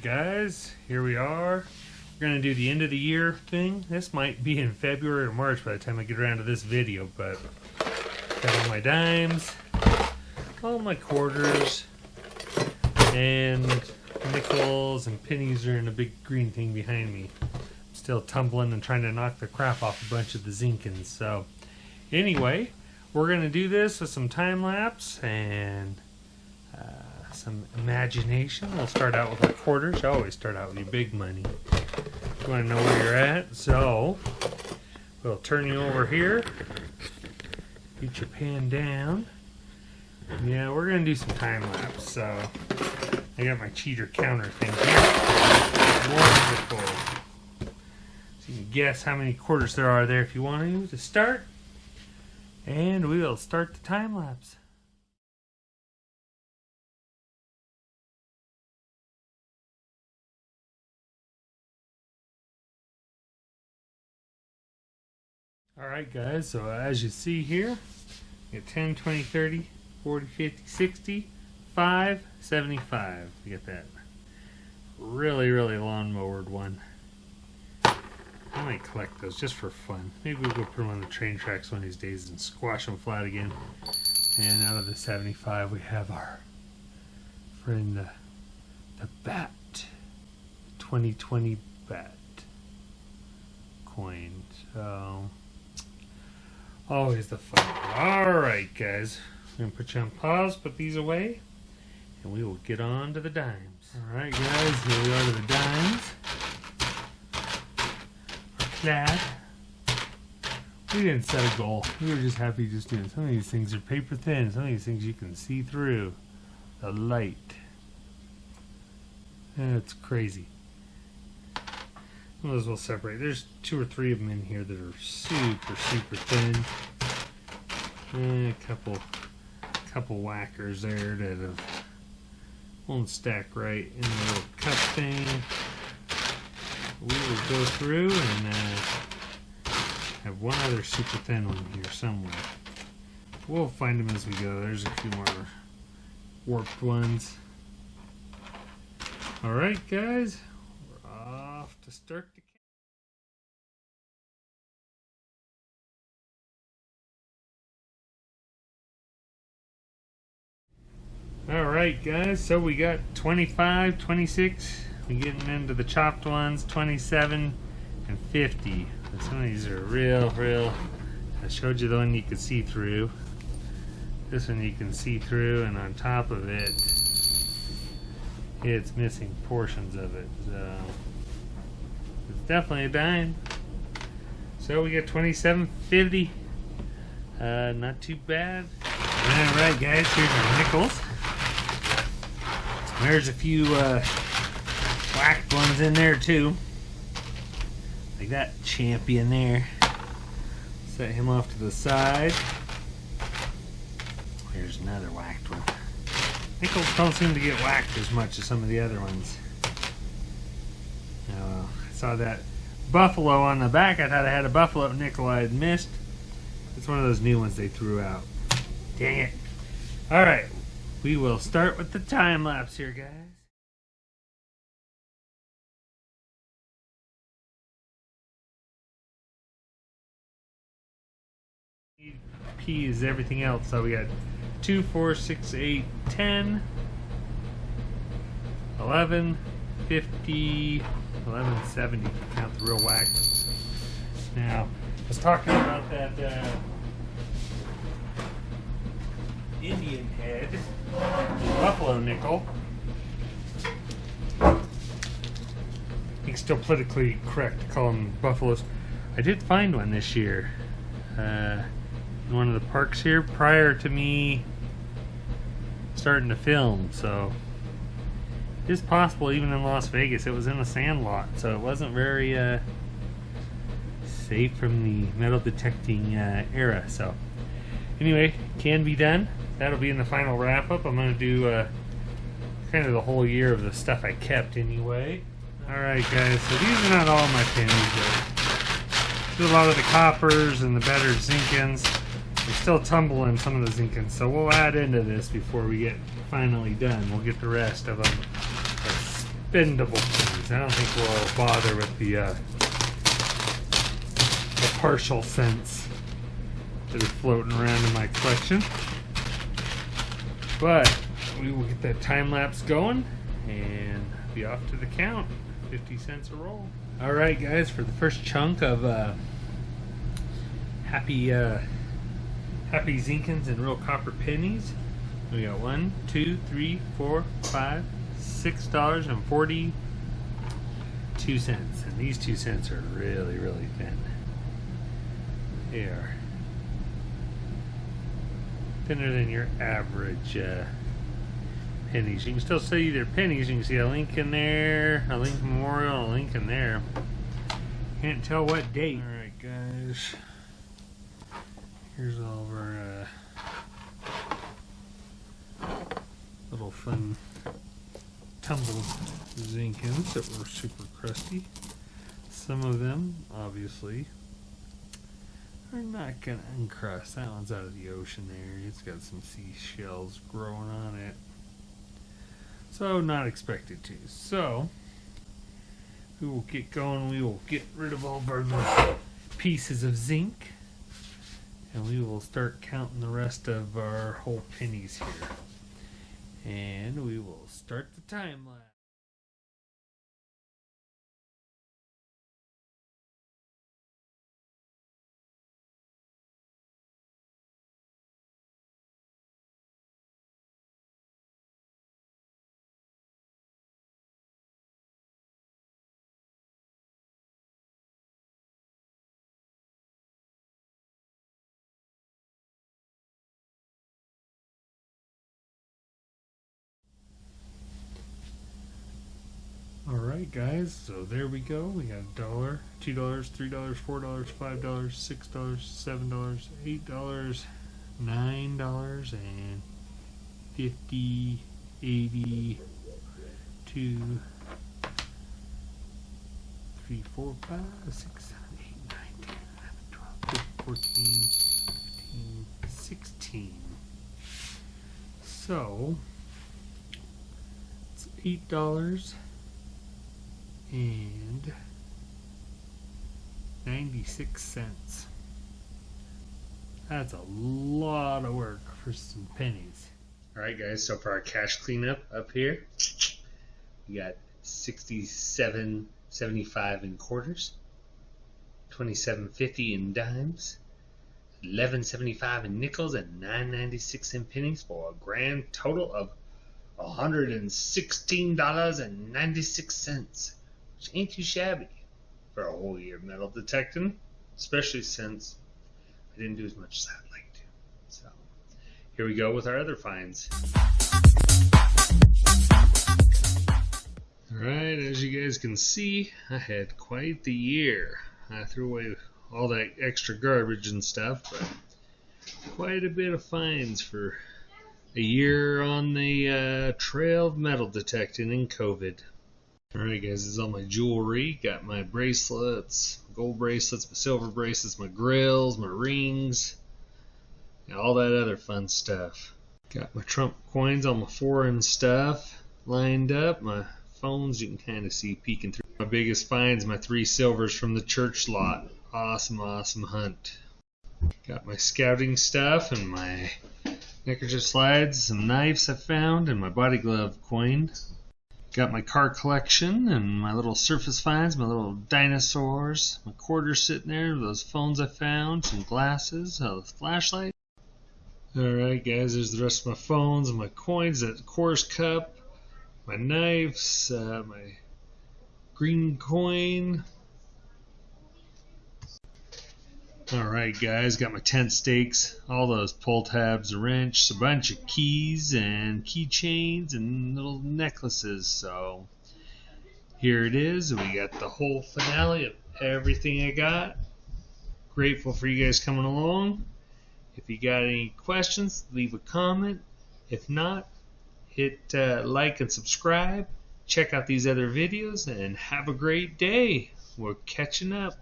Alright guys, here we are. We're going to do the end of the year thing. This might be in February or March by the time I get around to this video, but got all my dimes, all my quarters, and nickels and pennies are in a big green thing behind me. I'm still tumbling and trying to knock the crap off a bunch of the Zinkins. So anyway, we're going to do this with some time lapse and some imagination. We'll start out with our quarters. I always start out with your big money. You want to know where you're at? So we'll turn you over here. Get your pan down. Yeah, we're going to do some time lapse. So I got my cheater counter thing here. Wonderful. So you can guess how many quarters there are there if you want to start. And we will start the time lapse. Alright guys, so as you see here, we got 10, 20, 30, 40, 50, 60, 5, 75. You get that really lawn-mowered one. I might collect those just for fun. Maybe we'll go put them on the train tracks one of these days and squash them flat again. And out of the 75 we have our friend the Bat. 2020 Bat coin. So always the fun. Alright guys, I'm going to put you on pause, put these away, and we will get on to the dimes. Alright guys, here we are to the dimes. Our clad. We didn't set a goal. We were just happy just doing. Some of these things are paper thin. Some of these things you can see through the light. It's crazy. Those will separate. There's 2 or 3 of them in here that are super thin. A couple whackers there that won't stack right in the little cup thing. We will go through and have one other super thin one here somewhere. We'll find them as we go. There's a few more warped ones. Alright guys, we're off to start the Alright guys, so we got 25, 26, we're getting into the chopped ones, 27 and 50. Some of these are real. I showed you the one you could see through. This one you can see through, and on top of it, it's missing portions of it. So it's definitely a dime. So we got 27, 50. Not too bad. Alright guys, here's our nickels. There's a few whacked ones in there too. Like that champion there. Set him off to the side. Here's another whacked one. Nickels don't seem to get whacked as much as some of the other ones. I saw that buffalo on the back. I thought I had a buffalo nickel I had missed. It's one of those new ones they threw out. Dang it. Alright, we will start with the time lapse here, guys. P is everything else, so we got 2, 4, 6, 8, 10, 11, 50, 11, 70. Count the real whack. Now, I was talking about that Indian head, buffalo nickel. I think it's still politically correct to call them buffaloes. I did find one this year. In one of the parks here prior to me starting to film, so it is possible even in Las Vegas. It was in the sand lot, so it wasn't very safe from the metal detecting era. So anyway, can be done. That'll be in the final wrap up. I'm going to do kind of the whole year of the stuff I kept anyway. Alright guys, so these are not all my pennies. There's a lot of the coppers and the better Zinkins. We're still tumbling some of the Zinkins, so we'll add into this before we get finally done. We'll get the rest of them expendable pennies. I don't think we'll bother with the partial cents that are floating around in my collection. But we will get that time lapse going and be off to the count. 50 cents a roll. Alright guys, for the first chunk of happy Zinkins and real copper pennies, we got $1, 2, 3, 4, 5, $6.42. And these 2 cents are really, really thin. They are thinner than your average pennies. You can still see they're pennies. You can see a Lincoln there, a Lincoln Memorial, a Lincoln there. Can't tell what date. Alright guys, here's all of our little fun tumbled Zinkins that were super crusty. Some of them, obviously, are not gonna uncrust. That one's out of the ocean there. It's got some seashells growing on it. So, not expected to. So, we will get going. We will get rid of all of our little pieces of zinc. And we will start counting the rest of our whole pennies here. And we will start the time lapse. Alright guys, so there we go. We got $1, $2, $3, $4, $5, $6, $7, $8, $9, and 50, 80, 2, 3, 4, 5, 6, 7, 8, 9, 10, 11, 12, 13, 14, 15, 16. So it's $8 and 96 cents. That's a lot of work for some pennies. Alright guys, so for our cash cleanup up here, we got 67.75 in quarters, 27.50 in dimes, 11.75 in nickels, and 9.96 in pennies, for a grand total of $116.96. Which ain't too shabby for a whole year of metal detecting, especially since I didn't do as much as I'd like to. So here we go with our other finds. Alright, as you guys can see, I had quite the year. I threw away all that extra garbage and stuff, but quite a bit of finds for a year on the trail of metal detecting in COVID. Alright guys, this is all my jewelry. Got my bracelets, gold bracelets, my silver bracelets, my grills, my rings, and all that other fun stuff. Got my Trump coins, all my foreign stuff lined up. My phones you can kind of see peeking through. My biggest finds, my 3 silvers from the church lot. Awesome, awesome hunt. Got my scouting stuff and my neckerchief slides, some knives I found, and my body glove coin. Got my car collection and my little surface finds, my little dinosaurs, my quarters sitting there, those phones I found, some glasses, a flashlight. Alright guys, there's the rest of my phones and my coins, that Coors cup, my knives, my green coin. Alright guys, got my tent stakes, all those pull tabs, a wrench, a bunch of keys and keychains and little necklaces. So here it is. We got the whole finale of everything I got. Grateful for you guys coming along. If you got any questions, leave a comment. If not, hit like and subscribe. Check out these other videos and have a great day. We're catching up.